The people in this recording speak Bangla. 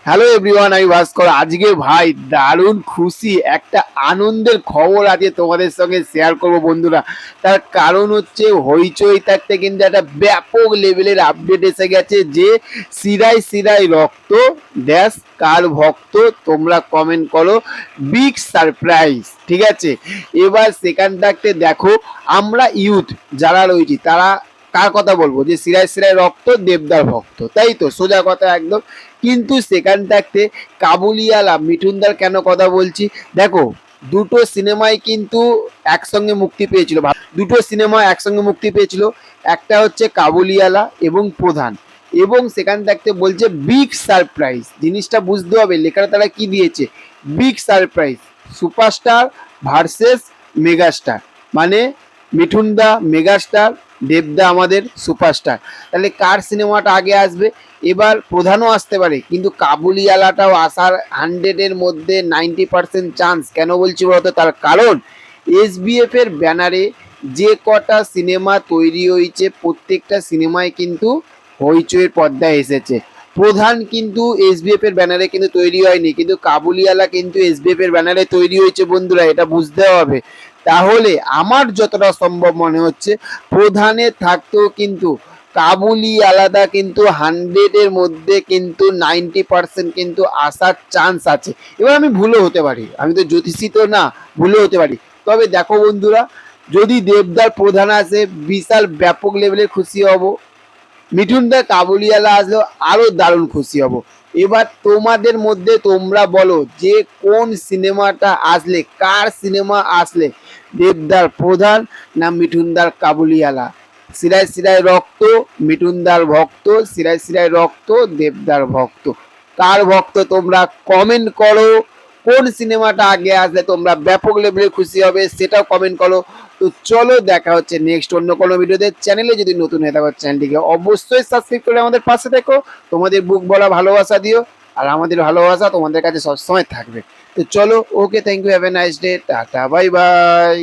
হ্যালো এভরিওয়ান, আমি ভাস্কর। আজকে ভাই দারুণ খুশি, একটা আনন্দের খবর আজকে তোমাদের সঙ্গে শেয়ার করব বন্ধুরা। তার কারণ হচ্ছে হইচই থাকতে কিন্তু একটা ব্যাপক লেভেলের আপডেট এসে গেছে যে শিরায় শিরায় রক্ত ড্যাশ কার ভক্ত, তোমরা কমেন্ট করো বিগ সারপ্রাইজ। ঠিক আছে, এবার সেখান থাকতে দেখো আমরা ইউথ যারা রয়েছি তারা কার কথা বলবো, যে শিরায় শিরায় রক্ত দেবদার ভক্ত, তাই তো সোজা কথা একদম। কিন্তু সেখান থাকতে কাবুলিওয়ালা মিঠুনদার কেন কথা বলছি, দেখো দুটো সিনেমাই কিন্তু একসঙ্গে মুক্তি পেয়েছিল, দুটো সিনেমা একসঙ্গে মুক্তি পেয়েছিল। একটা হচ্ছে কাবুলিওয়ালা এবং প্রধান, এবং সেখান থাকতে বলছে বিগ সারপ্রাইজ। জিনিসটা বুঝতে হবে, লেখাটা তারা কি দিয়েছে, big surprise superstar versus megastar, মানে মিঠুনদা মেগাস্টার, দেবদা আমাদের সুপারস্টার। তাহলে কার সিনেমাটা আগে আসবে? এবার প্রধানও আসতে পারে, কিন্তু কাবুলিওয়ালাটাও আসার 100-এর মধ্যে 90% চান্স। কেন বলছি বলতো, তার কারণ এসবিএফ এর ব্যানারে যে কটা সিনেমা তৈরি হয়েছে প্রত্যেকটা সিনেমায় কিন্তু হইচইয়ের পর্দায় এসেছে। প্রধান কিন্তু এসবিএফ এর ব্যানারে কিন্তু তৈরি হয়নি, কিন্তু কাবুলিওয়ালা কিন্তু এসবিএফ এর ব্যানারে তৈরি হয়েছে বন্ধুরা, এটা বুঝতে হবে। তাহলে আমার যতটা সম্ভব মনে হচ্ছে প্রধানে থাকতেও কিন্তু কাবুলি আলাদা কিন্তু 100-এর মধ্যে কিন্তু 90% কিন্তু আসার চান্স আছে। এবার আমি ভুলও হতে পারি, আমি তো জ্যোতিষী তো না, ভুলও হতে পারি। তবে দেখো বন্ধুরা, যদি দেবদার প্রধান আসে বিশাল ব্যাপক লেভেলের খুশি হব, মিঠুনদা কাবুলিওয়ালা আসলেও আরো দারুণ খুশি হব। এবার তোমাদের মধ্যে তোমরা বলো যে কোন সিনেমাটা আসলে, কার সিনেমা আসলে, দেবদার প্রধান না মিঠুনদার কাবুলিওয়ালা? শিরায় শিরায় রক্ত মিঠুনদার ভক্ত, শিরায় শিরায় রক্ত দেবদার ভক্ত। কার ভক্ত তোমরা কমেন্ট করো। কোন সিনেমাটা আগে আসলে তোমরা ব্যাপক লেভেলে খুশি হবে সেটাও কমেন্ট করো। তো চলো দেখা হচ্ছে নেক্সট অন্য কোনো ভিডিওতে। চ্যানেলে যদি নতুন হয়ে থাকো চ্যানেলটিকে অবশ্যই সাবস্ক্রাইব করে আমাদের পাশে থেকো। তোমাদের বুক বলা ভালোবাসা দিও, আর আমাদের ভালোবাসা তোমাদের কাছে সবসময় থাকবে। তো চলো, okay, thank you, have a nice day, tata, bye by.